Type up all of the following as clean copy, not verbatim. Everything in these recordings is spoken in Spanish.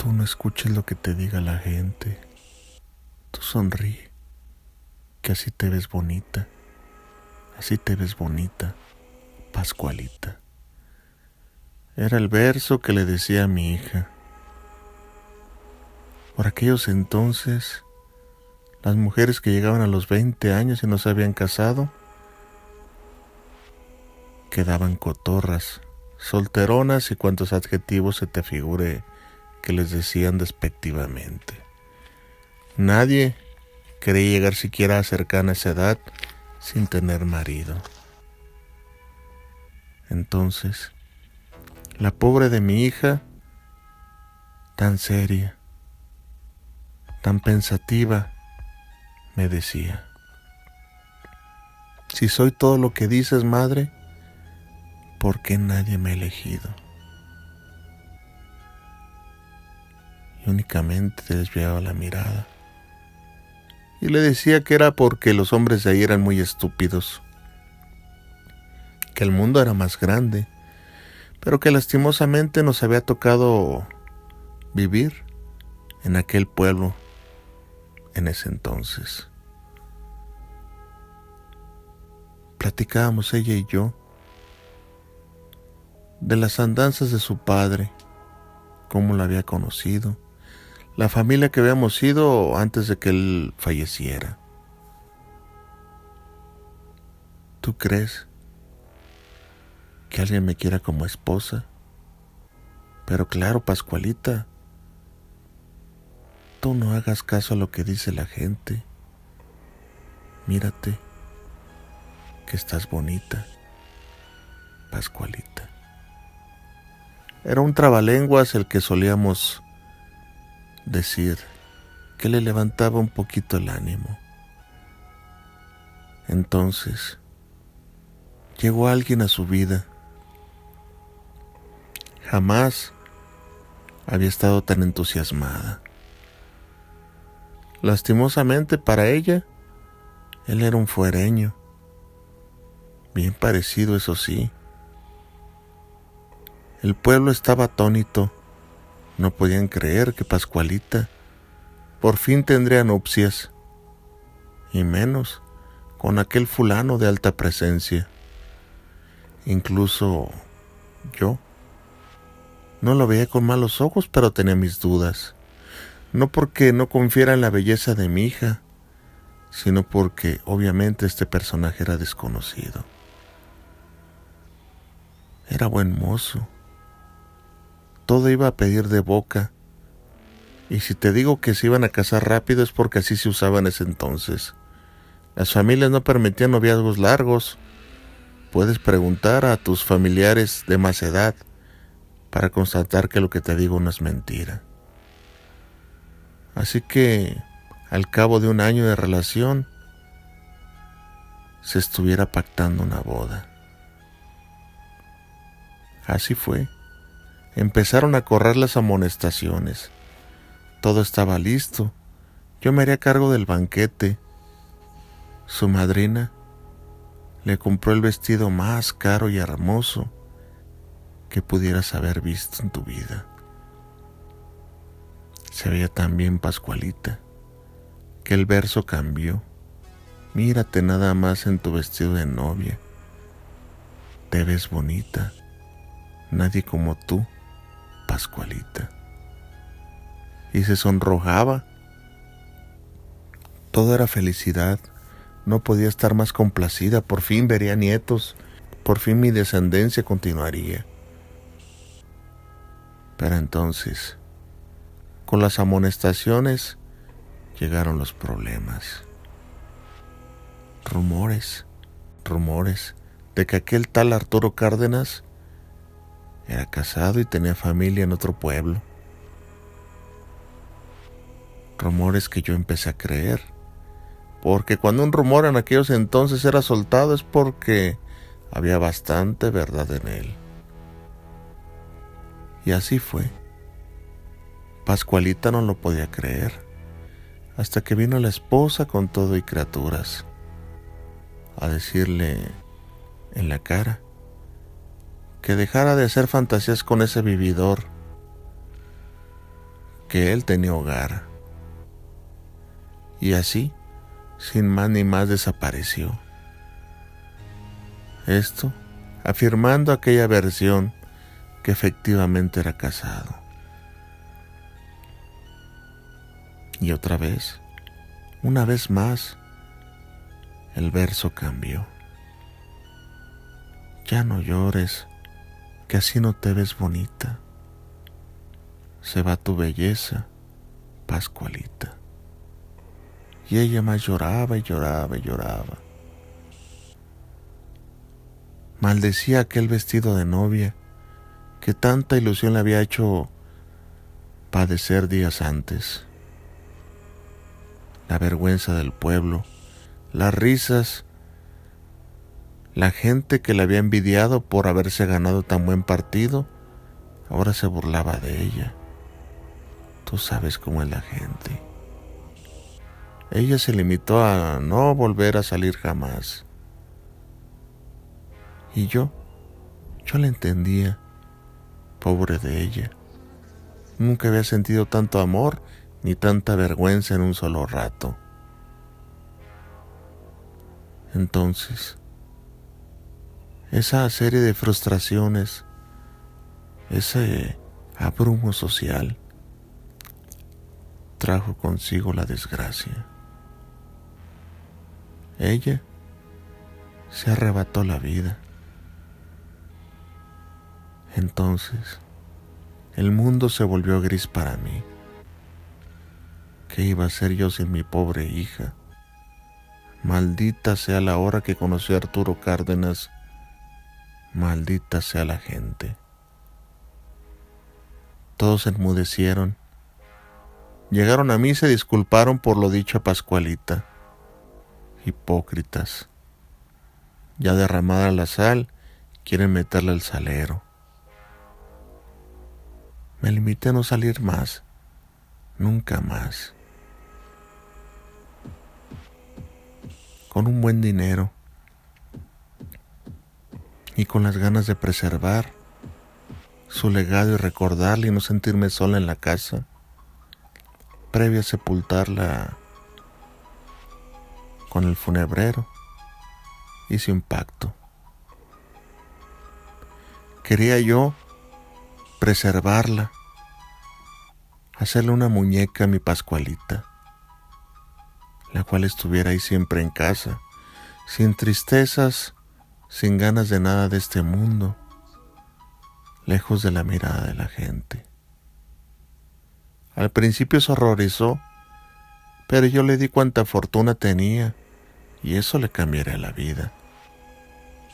Tú no escuches lo que te diga la gente. Tú sonríe, que así te ves bonita. Así te ves bonita, Pascualita. Era el verso que le decía a mi hija. Por aquellos entonces, las mujeres que llegaban a los 20 años y no se habían casado, quedaban cotorras, solteronas y cuantos adjetivos se te figure que les decían despectivamente. Nadie quería llegar siquiera a cercana a esa edad sin tener marido. Entonces, la pobre de mi hija, tan seria, tan pensativa, me decía: si soy todo lo que dices, madre, ¿por qué nadie me ha elegido? Y únicamente desviaba la mirada. Y le decía que era porque los hombres de ahí eran muy estúpidos, que el mundo era más grande, pero que lastimosamente nos había tocado vivir en aquel pueblo en ese entonces. Platicábamos ella y yo de las andanzas de su padre, cómo la había conocido, la familia que habíamos sido antes de que él falleciera. ¿Tú crees que alguien me quiera como esposa? Pero claro, Pascualita, tú no hagas caso a lo que dice la gente. Mírate, que estás bonita, Pascualita. Era un trabalenguas el que solíamos decir, que le levantaba un poquito el ánimo. Entonces, llegó alguien a su vida. Jamás había estado tan entusiasmada. Lastimosamente para ella, él era un fuereño, bien parecido, eso sí. El pueblo estaba atónito. No podían creer que Pascualita por fin tendría nupcias, y menos con aquel fulano de alta presencia. Incluso yo no lo veía con malos ojos, pero tenía mis dudas. No porque no confiara en la belleza de mi hija, sino porque obviamente este personaje era desconocido. Era buen mozo. Todo iba a pedir de boca. Y si te digo que se iban a casar rápido es porque así se usaba en ese entonces. Las familias no permitían noviazgos largos. Puedes preguntar a tus familiares de más edad para constatar que lo que te digo no es mentira. Así que, al cabo de un año de relación, se estuviera pactando una boda. Así fue. Empezaron a correr las amonestaciones. Todo estaba listo. Yo me haría cargo del banquete. Su madrina le compró el vestido más caro y hermoso que pudieras haber visto en tu vida. Se veía tan bien Pascualita que el verso cambió. Mírate nada más en tu vestido de novia. Te ves bonita. Nadie como tú, Pascualita. Y se sonrojaba. Todo era felicidad. No podía estar más complacida. Por fin vería nietos. Por fin mi descendencia continuaría. Pero entonces, con las amonestaciones, llegaron los problemas. Rumores de que aquel tal Arturo Cárdenas era casado y tenía familia en otro pueblo. Rumores que yo empecé a creer, porque cuando un rumor en aquellos entonces era soltado es porque había bastante verdad en él. Y así fue. Pascualita no lo podía creer, hasta que vino la esposa con todo y criaturas a decirle en la cara que dejara de hacer fantasías con ese vividor, que él tenía hogar. Y así, sin más ni más, desapareció. Esto afirmando aquella versión que efectivamente era casado. Y otra vez, una vez más, el verso cambió. Ya no llores, que así no te ves bonita. Se va tu belleza, Pascualita. Y ella más lloraba y lloraba y lloraba. Maldecía aquel vestido de novia que tanta ilusión le había hecho padecer días antes. La vergüenza del pueblo, las risas, la gente que le había envidiado por haberse ganado tan buen partido, ahora se burlaba de ella. Tú sabes cómo es la gente. Ella se limitó a no volver a salir jamás. Y yo la entendía, pobre de ella. Nunca había sentido tanto amor ni tanta vergüenza en un solo rato. Entonces, esa serie de frustraciones, ese abrumo social, trajo consigo la desgracia. Ella se arrebató la vida. Entonces, el mundo se volvió gris para mí. ¿Qué iba a hacer yo sin mi pobre hija? Maldita sea la hora que conocí a Arturo Cárdenas. Maldita sea la gente. Todos enmudecieron. Llegaron a mí y se disculparon por lo dicho a Pascualita. Hipócritas. Ya derramada la sal, quieren meterla al salero. Me limité a no salir más. Nunca más. Con un buen dinero y con las ganas de preservar su legado y recordarla y no sentirme sola en la casa, previa a sepultarla con el funebrero, hice un pacto. Quería yo preservarla, hacerle una muñeca a mi Pascualita, la cual estuviera ahí siempre en casa, sin tristezas, sin ganas de nada de este mundo, lejos de la mirada de la gente. Al principio se horrorizó, pero yo le di cuanta fortuna tenía y eso le cambiaría la vida.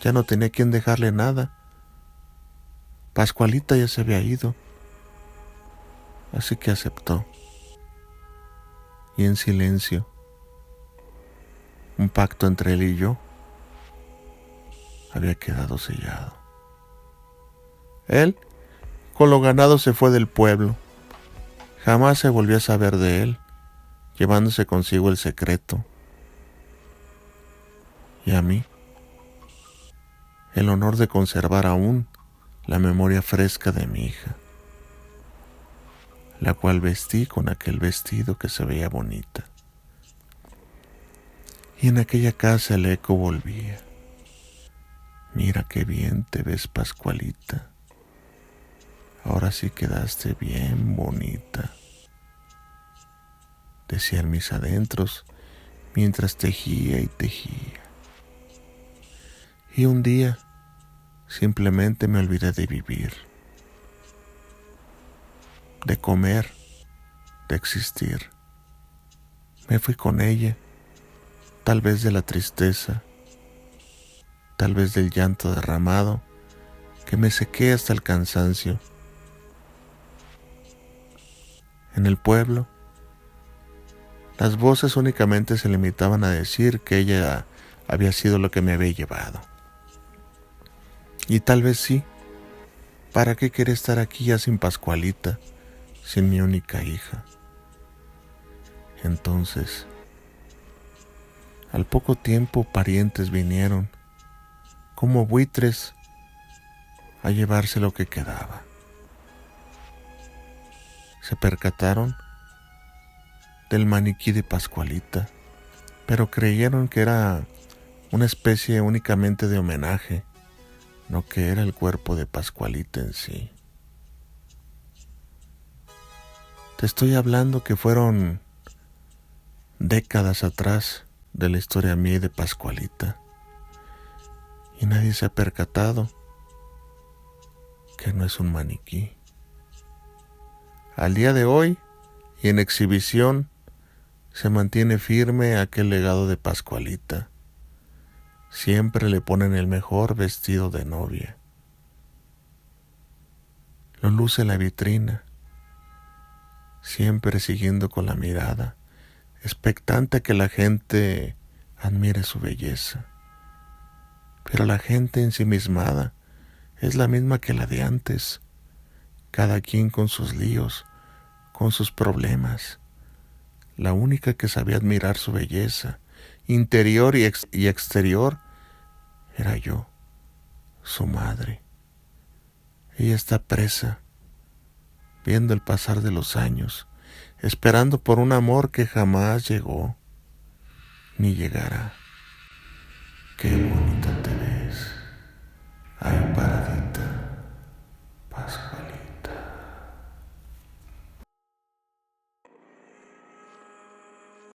Ya no tenía quien dejarle nada. Pascualita ya se había ido, así que aceptó. Y en silencio, un pacto entre él y yo había quedado sellado. Él, con lo ganado, se fue del pueblo. Jamás se volvió a saber de él, llevándose consigo el secreto. Y a mí, el honor de conservar aún la memoria fresca de mi hija, la cual vestí con aquel vestido que se veía bonita. Y en aquella casa el eco volvía. Mira qué bien te ves, Pascualita. Ahora sí quedaste bien bonita, decían mis adentros mientras tejía y tejía. Y un día simplemente me olvidé de vivir, de comer, de existir. Me fui con ella, tal vez de la tristeza, tal vez del llanto derramado, que me sequé hasta el cansancio. En el pueblo, las voces únicamente se limitaban a decir que ella había sido lo que me había llevado. Y tal vez sí. ¿Para qué quería estar aquí ya sin Pascualita, sin mi única hija? Entonces, al poco tiempo parientes vinieron, como buitres, a llevarse lo que quedaba. se percataron del maniquí de Pascualita, pero creyeron que era una especie únicamente de homenaje, no que era el cuerpo de Pascualita en sí. Te estoy hablando que fueron décadas atrás de la historia mía y de Pascualita, y nadie se ha percatado que no es un maniquí. Al día de hoy, y en exhibición, se mantiene firme aquel legado de Pascualita. Siempre le ponen el mejor vestido de novia. Lo luce en la vitrina, siempre siguiendo con la mirada, expectante a que la gente admire su belleza. Pero la gente ensimismada es la misma que la de antes, cada quien con sus líos, con sus problemas. La única que sabía admirar su belleza, interior y exterior, era yo, su madre. Ella está presa, viendo el pasar de los años, esperando por un amor que jamás llegó, ni llegará. Qué bonita